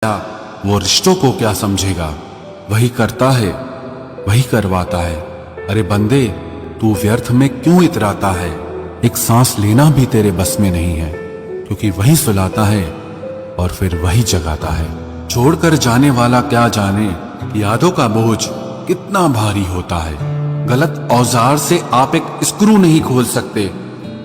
क्या वो रिश्तों को क्या समझेगा। वही करता है, वही करवाता है। अरे बंदे, तू व्यर्थ में क्यों इतराता है। एक सांस लेना भी तेरे बस में नहीं है, क्योंकि वही सुलाता है और फिर वही जगाता है। छोड़कर जाने वाला क्या जाने यादों का बोझ कितना भारी होता है। गलत औजार से आप एक स्क्रू नहीं खोल सकते,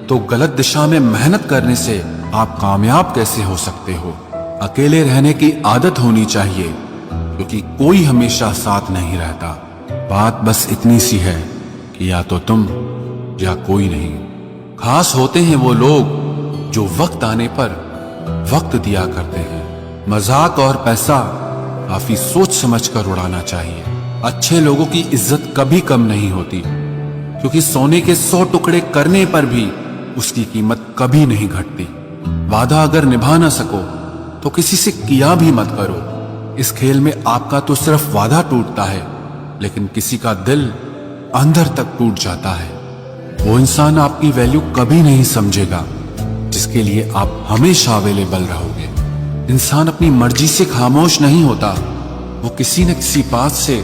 तो गलत दिशा में मेहनत करने से आप कामयाब कैसे हो सकते हो। अकेले रहने की आदत होनी चाहिए, क्योंकि कोई हमेशा साथ नहीं रहता। बात बस इतनी सी है कि या तो तुम या कोई नहीं। खास होते हैं वो लोग जो वक्त आने पर वक्त दिया करते हैं। मजाक और पैसा काफी सोच समझ कर उड़ाना चाहिए। अच्छे लोगों की इज्जत कभी कम नहीं होती, क्योंकि सोने के 100 टुकड़े करने पर भी उसकी कीमत कभी नहीं घटती। वादा अगर निभा ना सको तो किसी से किया भी मत करो। इस खेल में आपका तो सिर्फ वादा टूटता है, लेकिन किसी का दिल अंदर तक टूट जाता है। वो इंसान आपकी वैल्यू कभी नहीं समझेगा जिसके लिए आप हमेशा अवेलेबल रहोगे। इंसान अपनी मर्जी से खामोश नहीं होता, वो किसी न किसी बात से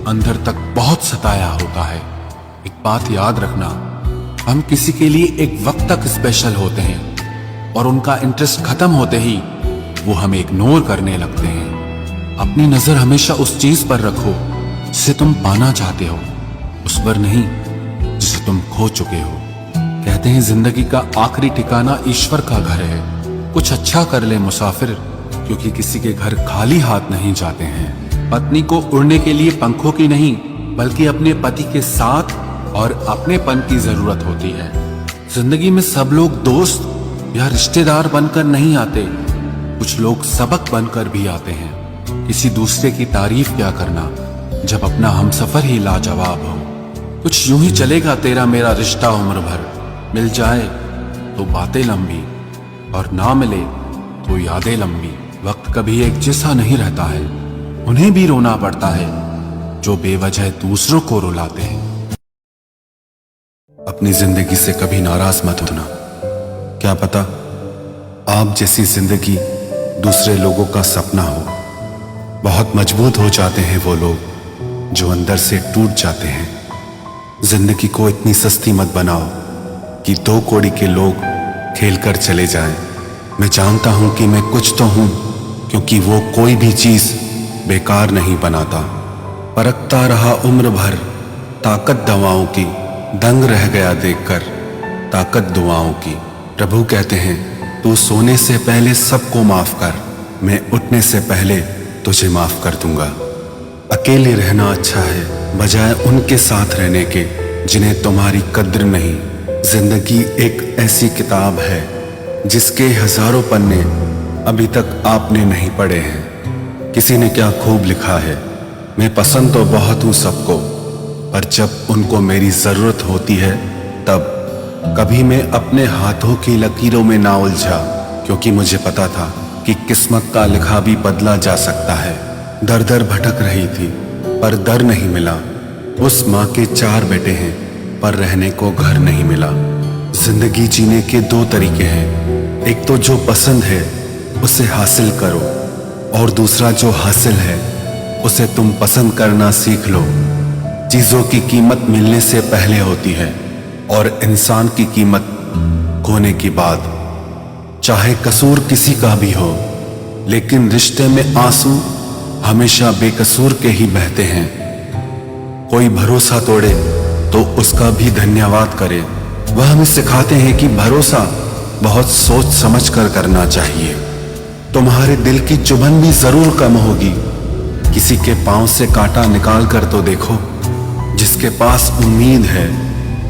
अंदर तक बहुत सताया होता है। एक बात याद रखना, हम किसी के लिए एक वक्त तक स्पेशल होते हैं और उनका इंटरेस्ट खत्म होते ही वो हमें इग्नोर करने लगते हैं। अपनी नजर हमेशा उस चीज पर रखो जिसे तुम पाना चाहते हो, उस पर नहीं जिसे तुम खो चुके हो। कहते हैं जिंदगी का आखिरी ठिकाना ईश्वर का घर है। कुछ अच्छा कर ले मुसाफिर, क्योंकि किसी के घर खाली हाथ नहीं जाते हैं। पत्नी को उड़ने के लिए पंखों की नहीं, बल्कि अपने पति के साथ और अपनेपन की जरूरत होती है। जिंदगी में सब लोग दोस्त या रिश्तेदार बनकर नहीं आते, कुछ लोग सबक बनकर भी आते हैं। किसी दूसरे की तारीफ क्या करना जब अपना हमसफर ही लाजवाब हो। कुछ यूं ही चलेगा तेरा मेरा रिश्ता उम्र भर। मिल जाए तो बातें लंबी, और ना मिले तो यादें लंबी। वक्त कभी एक जैसा नहीं रहता है, उन्हें भी रोना पड़ता है जो बेवजह दूसरों को रुलाते हैं। अपनी जिंदगी से कभी नाराज मत होना। क्या पता आप जैसी जिंदगी दूसरे लोगों का सपना हो। बहुत मजबूत हो जाते हैं वो लोग जो अंदर से टूट जाते हैं। जिंदगी को इतनी सस्ती मत बनाओ कि 2 कौड़ी के लोग खेल कर चले जाएं। मैं जानता हूं कि मैं कुछ तो हूं, क्योंकि वो कोई भी चीज बेकार नहीं बनाता। परखता रहा उम्र भर ताकत दवाओं की, दंग रह गया देखकर ताकत दुआओं की। प्रभु कहते हैं तू सोने से पहले सबको माफ कर, मैं उठने से पहले तुझे माफ कर दूंगा। अकेले रहना अच्छा है बजाय उनके साथ रहने के जिन्हें तुम्हारी कद्र नहीं। जिंदगी एक ऐसी किताब है जिसके हजारों पन्ने अभी तक आपने नहीं पढ़े हैं। किसी ने क्या खूब लिखा है, मैं पसंद तो बहुत हूं सबको, पर जब उनको मेरी जरूरत होती है तब। कभी मैं अपने हाथों की लकीरों में ना उलझा, क्योंकि मुझे पता था कि किस्मत का लिखा भी बदला जा सकता है। दर दर भटक रही थी पर दर नहीं मिला। उस माँ के 4 बेटे हैं पर रहने को घर नहीं मिला। जिंदगी जीने के 2 तरीके हैं, एक तो जो पसंद है उसे हासिल करो, और दूसरा जो हासिल है उसे तुम पसंद करना सीख लो। चीजों की कीमत मिलने से पहले होती है और इंसान की कीमत खोने के बाद। चाहे कसूर किसी का भी हो, लेकिन रिश्ते में आंसू हमेशा बेकसूर के ही बहते हैं। कोई भरोसा तोड़े तो उसका भी धन्यवाद करे। वह हमें सिखाते हैं कि भरोसा बहुत सोच समझ कर करना चाहिए। तुम्हारे दिल की चुभन भी जरूर कम होगी। किसी के पांव से कांटा निकाल कर तो देखो। जिसके पास उम्मीद है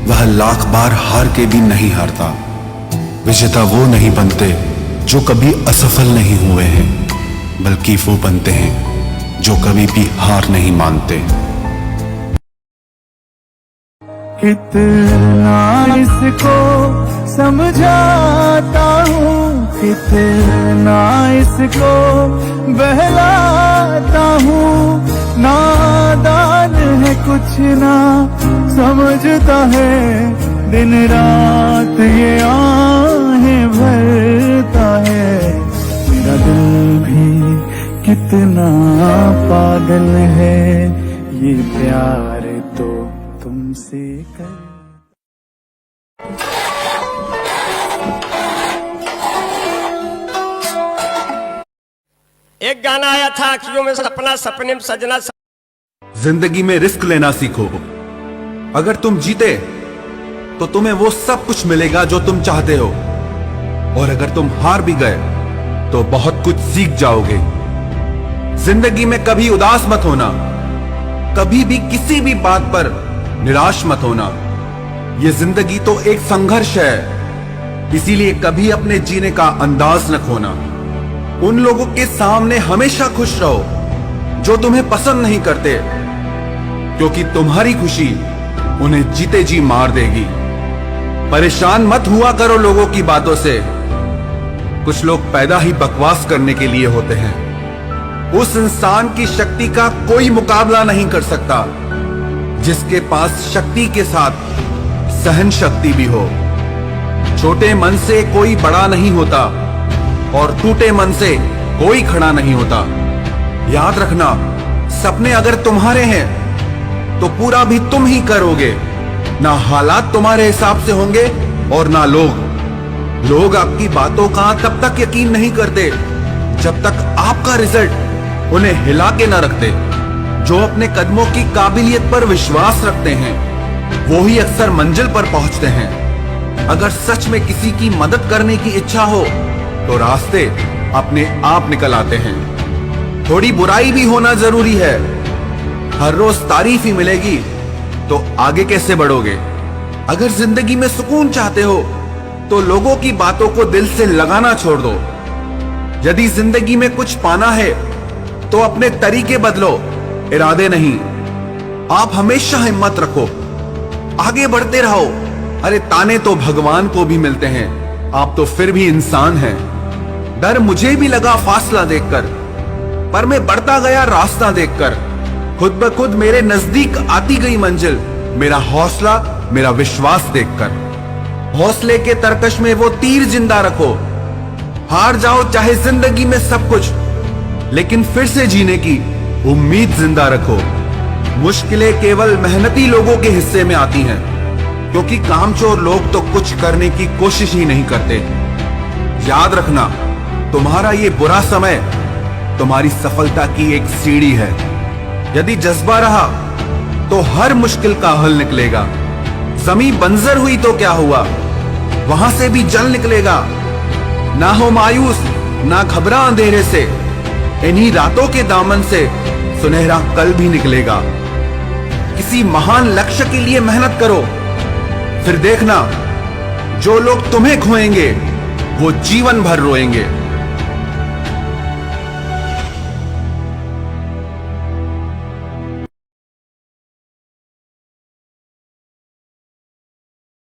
वह लाख बार हार के भी नहीं हारता। विजेता वो नहीं बनते जो कभी असफल नहीं हुए हैं, बल्कि वो बनते हैं जो कभी भी हार नहीं मानते। कितना इसको समझाता हूँ, कितना इसको बहलाता हूँ। नादान है कुछ ना समझता है, दिन रात ये आहें भरता है। मेरा दिल भी कितना पागल है ये प्यार तो तुमसे कर। एक गाना आया था, आंखियों में सपना सपने में सजना। जिंदगी में रिस्क लेना सीखो। अगर तुम जीते तो तुम्हें वो सब कुछ मिलेगा जो तुम चाहते हो, और अगर तुम हार भी गए तो बहुत कुछ सीख जाओगे। जिंदगी में कभी उदास मत होना, कभी भी किसी भी बात पर निराश मत होना। ये जिंदगी तो एक संघर्ष है, इसीलिए कभी अपने जीने का अंदाज न खोना। उन लोगों के सामने हमेशा खुश रहो जो तुम्हें पसंद नहीं करते, क्योंकि तुम्हारी खुशी उन्हें जीते जी मार देगी। परेशान मत हुआ करो लोगों की बातों से, कुछ लोग पैदा ही बकवास करने के लिए होते हैं। उस इंसान की शक्ति का कोई मुकाबला नहीं कर सकता जिसके पास शक्ति के साथ सहन शक्ति भी हो। छोटे मन से कोई बड़ा नहीं होता और टूटे मन से कोई खड़ा नहीं होता। याद रखना, सपने अगर तुम्हारे हैं तो पूरा भी तुम ही करोगे। ना हालात तुम्हारे हिसाब से होंगे और ना लोग आपकी बातों का तब तक यकीन नहीं करते जब तक आपका रिजल्ट उन्हें हिला के ना रखते। जो अपने कदमों की काबिलियत पर विश्वास रखते हैं वो ही अक्सर मंजिल पर पहुंचते हैं। अगर सच में किसी की मदद करने की इच्छा हो तो रास्ते अपने आप निकल आते हैं। थोड़ी बुराई भी होना जरूरी है। हर रोज तारीफ ही मिलेगी तो आगे कैसे बढ़ोगे। अगर जिंदगी में सुकून चाहते हो तो लोगों की बातों को दिल से लगाना छोड़ दो। यदि जिंदगी में कुछ पाना है तो अपने तरीके बदलो, इरादे नहीं। आप हमेशा हिम्मत रखो, आगे बढ़ते रहो। अरे ताने तो भगवान को भी मिलते हैं, आप तो फिर भी इंसान हैं। डर मुझे भी लगा फासला देखकर, पर मैं बढ़ता गया रास्ता देखकर। खुद ब खुद मेरे नजदीक आती गई मंजिल, मेरा हौसला मेरा विश्वास देखकर। हौसले के तरकश में वो तीर जिंदा रखो। हार जाओ चाहे जिंदगी में सब कुछ, लेकिन फिर से जीने की उम्मीद जिंदा रखो। मुश्किलें केवल मेहनती लोगों के हिस्से में आती हैं, क्योंकि कामचोर लोग तो कुछ करने की कोशिश ही नहीं करते। याद रखना, तुम्हारा ये बुरा समय तुम्हारी सफलता की एक सीढ़ी है। यदि जज्बा रहा तो हर मुश्किल का हल निकलेगा। जमीन बंजर हुई तो क्या हुआ, वहां से भी जल निकलेगा। ना हो मायूस, ना घबरा अंधेरे से, इन्हीं रातों के दामन से सुनहरा कल भी निकलेगा। किसी महान लक्ष्य के लिए मेहनत करो, फिर देखना जो लोग तुम्हें खोएंगे वो जीवन भर रोएंगे।